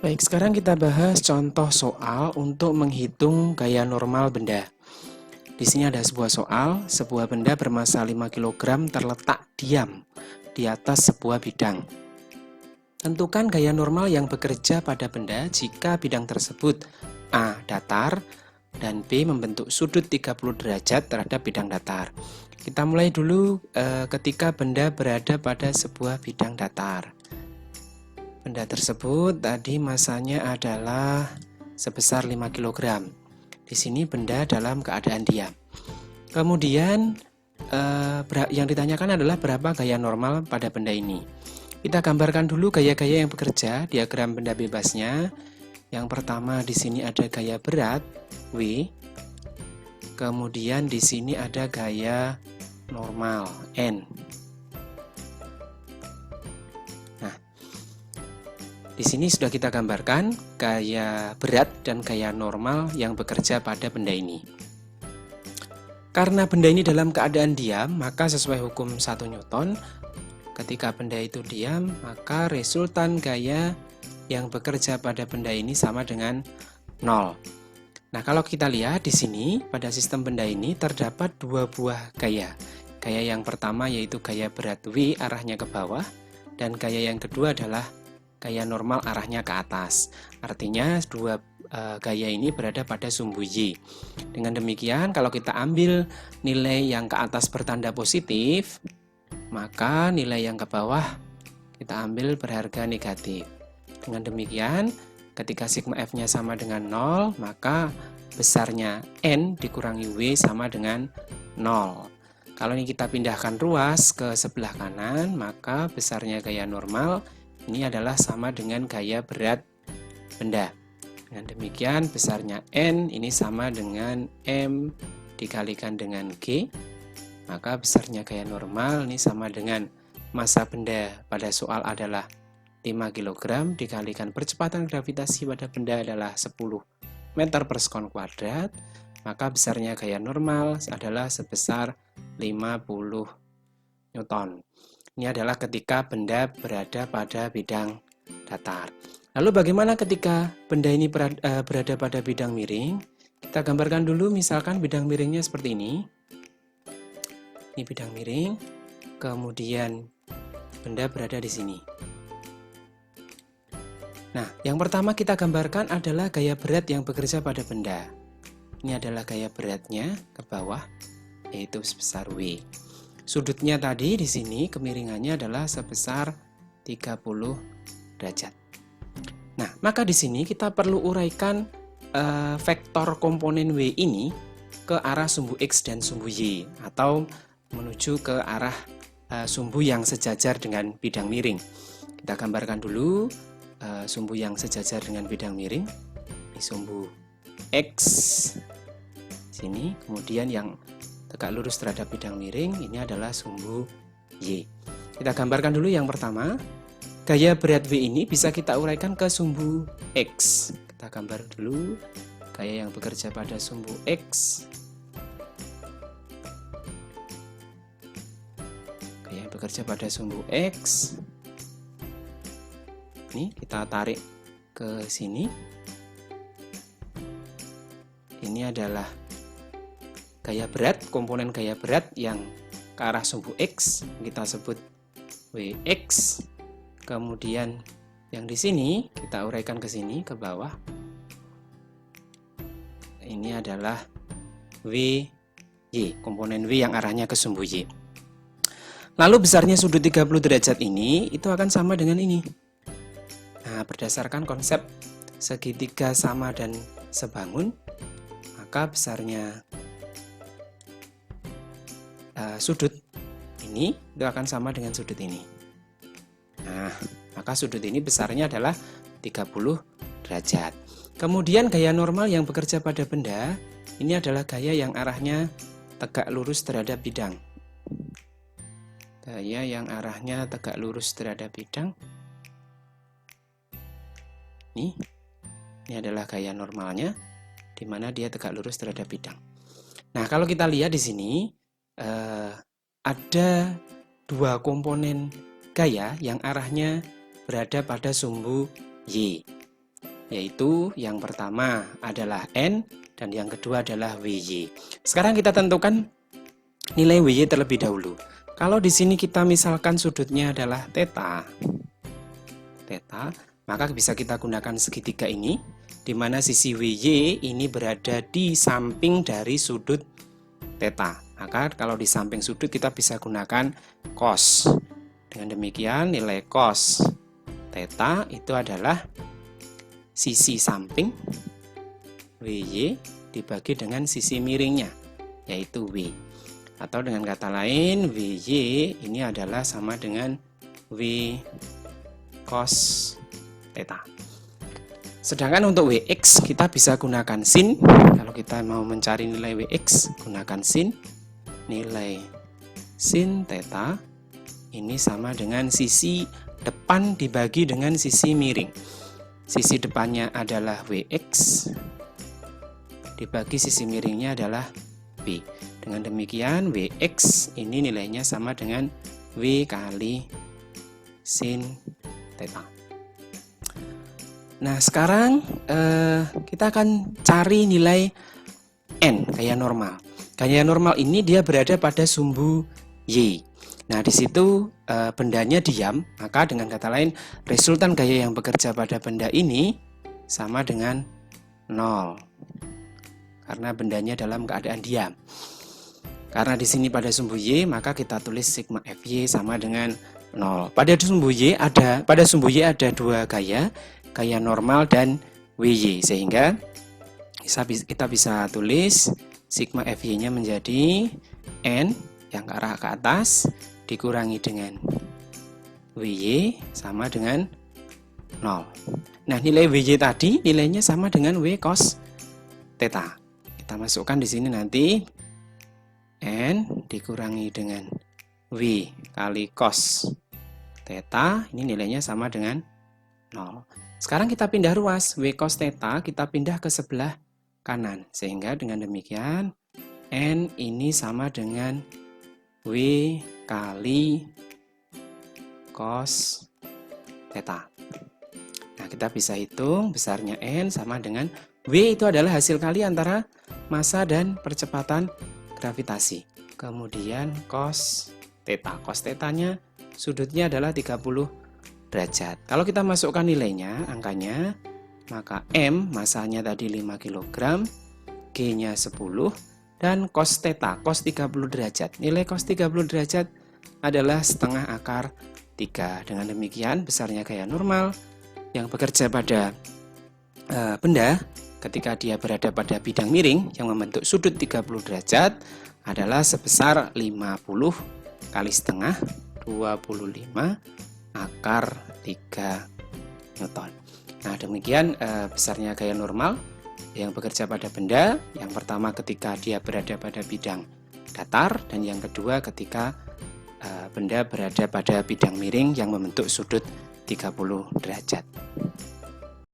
Baik, sekarang kita bahas contoh soal untuk menghitung gaya normal benda. Di sini ada sebuah benda bermassa 5 kg terletak diam di atas sebuah bidang. Tentukan gaya normal yang bekerja pada benda jika bidang tersebut A. datar dan B. membentuk sudut 30 derajat terhadap bidang datar. Kita mulai dulu ketika benda berada pada sebuah bidang datar. Benda tersebut tadi masanya adalah sebesar 5 kg. Di sini benda dalam keadaan diam. Kemudian yang ditanyakan adalah berapa gaya normal pada benda ini. Kita gambarkan dulu gaya-gaya yang bekerja, diagram benda bebasnya. Yang pertama di sini ada gaya berat W. Kemudian di sini ada gaya normal N. Di sini sudah kita gambarkan gaya berat dan gaya normal yang bekerja pada benda ini. Karena benda ini dalam keadaan diam, maka sesuai hukum 1 Newton, ketika benda itu diam, maka resultan gaya yang bekerja pada benda ini sama dengan 0. Nah, kalau kita lihat di sini, pada sistem benda ini terdapat 2 buah gaya. Gaya yang pertama yaitu gaya berat W arahnya ke bawah, dan gaya yang kedua adalah gaya normal arahnya ke atas. Artinya dua gaya ini berada pada sumbu Y. Dengan demikian kalau kita ambil nilai yang ke atas bertanda positif, maka nilai yang ke bawah kita ambil berharga negatif. Dengan demikian ketika sigma F-nya sama dengan 0, maka besarnya N dikurangi W sama dengan 0. Kalau ini kita pindahkan ruas ke sebelah kanan, maka besarnya gaya normal ini adalah sama dengan gaya berat benda. Dengan demikian besarnya N ini sama dengan M dikalikan dengan G. Maka besarnya gaya normal ini sama dengan massa benda pada soal adalah 5 kg dikalikan percepatan gravitasi pada benda adalah 10 meter per sekon kuadrat. Maka besarnya gaya normal adalah sebesar 50 Newton. Ini adalah ketika benda berada pada bidang datar. Lalu bagaimana ketika benda ini berada pada bidang miring? Kita gambarkan dulu misalkan bidang miringnya seperti ini. Ini bidang miring, kemudian benda berada di sini. Nah, yang pertama kita gambarkan adalah gaya berat yang bekerja pada benda. Ini adalah gaya beratnya ke bawah, yaitu sebesar W. Sudutnya tadi di sini kemiringannya adalah sebesar 30 derajat. Nah, maka di sini kita perlu uraikan vektor komponen W ini ke arah sumbu X dan sumbu Y atau menuju ke arah sumbu yang sejajar dengan bidang miring. Kita gambarkan dulu sumbu yang sejajar dengan bidang miring. Ini sumbu X sini, kemudian yang tegak lurus terhadap bidang miring ini adalah sumbu Y. Kita gambarkan dulu yang pertama. Gaya berat W ini bisa kita uraikan ke sumbu X. Kita gambar dulu gaya yang bekerja pada sumbu X. Gaya yang bekerja pada sumbu X. Ini kita tarik ke sini. Ini adalah gaya berat, komponen gaya berat yang ke arah sumbu X, kita sebut Wx. Kemudian yang di sini kita uraikan ke sini, ke bawah. Ini adalah Wy, komponen W yang arahnya ke sumbu Y. Lalu besarnya sudut 30 derajat ini itu akan sama dengan ini. Nah, berdasarkan konsep segitiga sama dan sebangun, maka besarnya sudut ini itu akan sama dengan sudut ini. Nah, maka sudut ini besarnya adalah 30 derajat. Kemudian gaya normal yang bekerja pada benda ini adalah gaya yang arahnya tegak lurus terhadap bidang. Gaya yang arahnya tegak lurus terhadap bidang. Ini adalah gaya normalnya, di mana dia tegak lurus terhadap bidang. Nah, kalau kita lihat di sini ada 2 komponen gaya yang arahnya berada pada sumbu Y. yaitu yang pertama adalah N dan yang kedua adalah WY. Sekarang kita tentukan nilai WY terlebih dahulu. Kalau di sini kita misalkan sudutnya adalah theta, maka bisa kita gunakan segitiga ini, di mana sisi WY ini berada di samping dari sudut theta. Maka kalau di samping sudut kita bisa gunakan cos. Dengan demikian nilai cos theta itu adalah sisi samping WY dibagi dengan sisi miringnya, yaitu W. Atau dengan kata lain, WY ini adalah sama dengan W cos theta. Sedangkan untuk Wx kita bisa gunakan sin. Kalau kita mau mencari nilai Wx, gunakan sin. Nilai sin theta ini sama dengan sisi depan dibagi dengan sisi miring. Sisi depannya adalah Wx, dibagi sisi miringnya adalah W. Dengan demikian Wx ini nilainya sama dengan W kali sin theta. Nah sekarang kita akan cari nilai N, gaya normal. Gaya normal ini dia berada pada sumbu Y. Nah di situ bendanya diam, maka dengan kata lain resultan gaya yang bekerja pada benda ini sama dengan 0. Karena bendanya dalam keadaan diam. Karena di sini pada sumbu Y, maka kita tulis sigma Fy sama dengan 0. Pada sumbu Y ada dua gaya, gaya normal dan WY, sehingga kita bisa tulis sigma Fy-nya menjadi N yang ke arah ke atas dikurangi dengan WY sama dengan 0. Nah, nilai WY tadi nilainya sama dengan W cos theta. Kita masukkan di sini nanti N dikurangi dengan W kali cos theta, ini nilainya sama dengan 0. Sekarang kita pindah ruas, W cos theta kita pindah ke sebelah kanan, sehingga dengan demikian N ini sama dengan W kali cos theta. Nah, kita bisa hitung besarnya N sama dengan W itu adalah hasil kali antara massa dan percepatan gravitasi. Kemudian cos theta. Cos theta-nya sudutnya adalah 30 derajat. Kalau kita masukkan nilainya, angkanya, maka M massanya tadi 5 kg, G-nya 10, dan cos theta, cos 30 derajat. Nilai cos 30 derajat adalah setengah akar 3. Dengan demikian besarnya gaya normal yang bekerja pada benda ketika dia berada pada bidang miring yang membentuk sudut 30 derajat adalah sebesar 50 kali setengah 25 akar 3 Newton. Nah demikian besarnya gaya normal yang bekerja pada benda, yang pertama ketika dia berada pada bidang datar, dan yang kedua ketika benda berada pada bidang miring yang membentuk sudut 30 derajat.